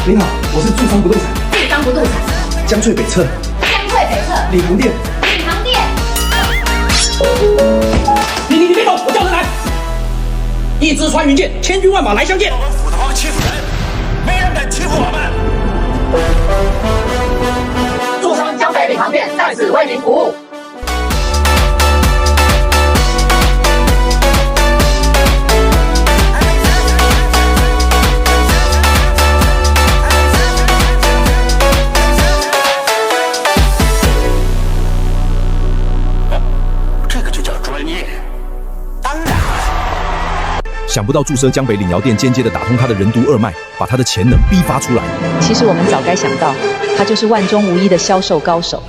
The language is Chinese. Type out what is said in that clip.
您好，我是住商不动产。住商不动产。江翠北侧。江翠北侧。礼堂店。礼堂店。你别动，我叫人来。一支穿云箭，千军万马来相见。我们斧头帮欺负人，没人敢欺负我们。住商江北礼堂店在此为您服务。想不到驻奢江北领窑店间接的打通他的任督二脉，把他的潜能逼发出来。其实我们早该想到，他就是万中无一的销售高手。